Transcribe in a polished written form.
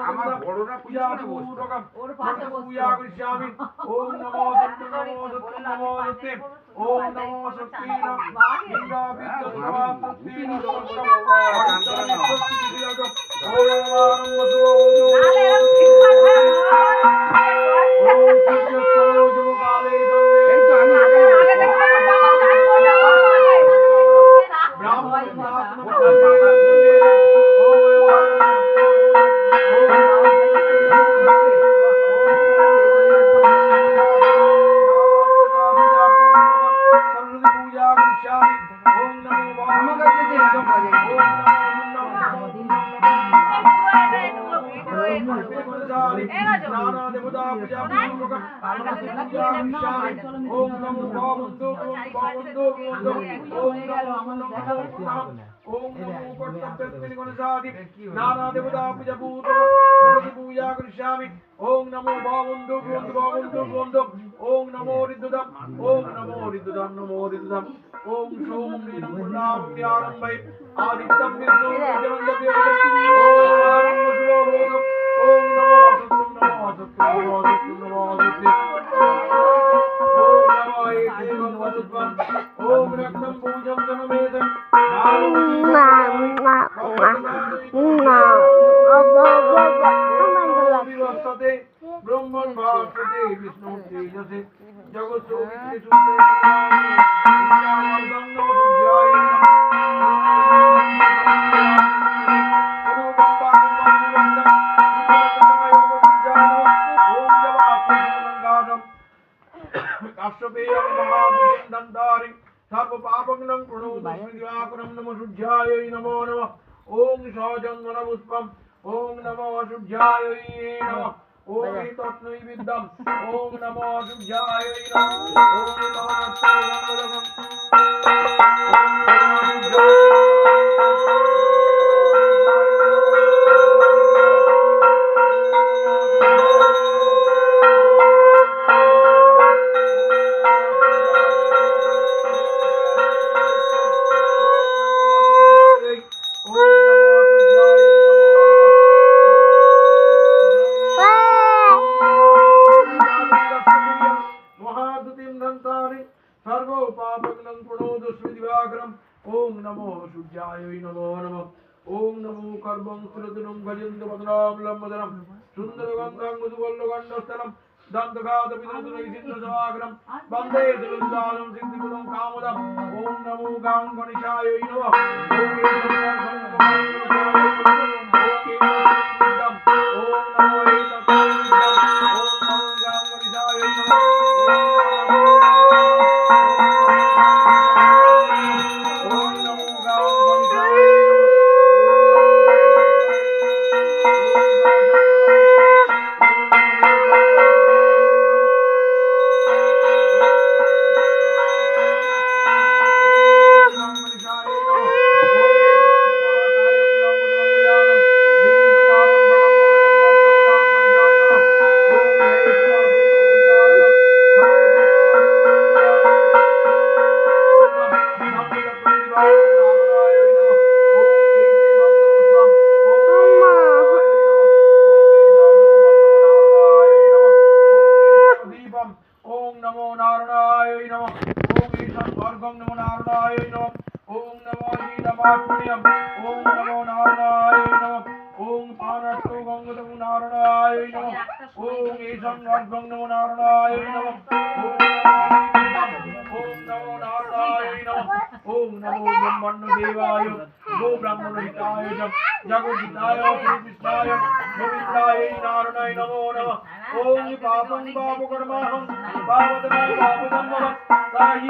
আমার বড়রা পূজা পূর্বকম পূজা করিষ্যামি। ওম নমো সত্য নমো সত্য নমো সত্যে। ওম নমো শক্তি নমো ইন্দ্রা বিদ্যা শক্তি নমো नाना देवता पूजा पूजा करिष्यामि। ओम नमो भावुन्दो भावुन्दो ओम नमो रिद्धुदम नमो रिद्धुदम ओम सोम नमो नाम त्यारंभै आदित्यं विष्णु ओम नमो ओम रक्तम पूजम जनमेदम ब्रह्मण भास्वते विष्णु तेजसे जगत सोमित्रे सुते काश्यपेयं महादुर्गं दन्तारिं सर्वपापग्नं प्रणोदस्मिदिवाकुरं नमो शुद्ध्यायै नमो नमः। ओम सहजन्मनपुष्पम् ओम नमो शुद्ध्यायै नमः। ओम तत्नै विद्यम् ओम नमो शुद्ध्यायै नमः। ओम ओम नमो शुद्ध्यायै नमो नमः। ओम नमो कर्मं सुरतनं भजन्त पदनाम लंबदनं सुंदरगंधं मधुवल्लगंधस्थलं दन्तघातविदुरैसिन्दसवाग्रं वन्दे सुरंदानं सिद्धिगुणं कामदम्। ओम नमो गां गणेशायै नमः। ओम नमो नारायणाय नमः। ओम ईशान भार्गव नमो नारायणाय नमः। ओम नमो हीनमात्मनियम ओम नमो नारायणाय नमः। ओम पानस्तु गंगतम नारायणाय नमः। ओम ईशान भार्गव नमो नारायणाय नमः। ओम नमो नारायणाय नमः। ओम नमो ब्रह्मण्य देवाय गो ब्राह्मण हिताय जगद्हिताय श्री कृष्णाय गोविंदाय नारायणाय नमो नमः। ओम पापं पापकर्माहं पावदनं पापदं नमः। साई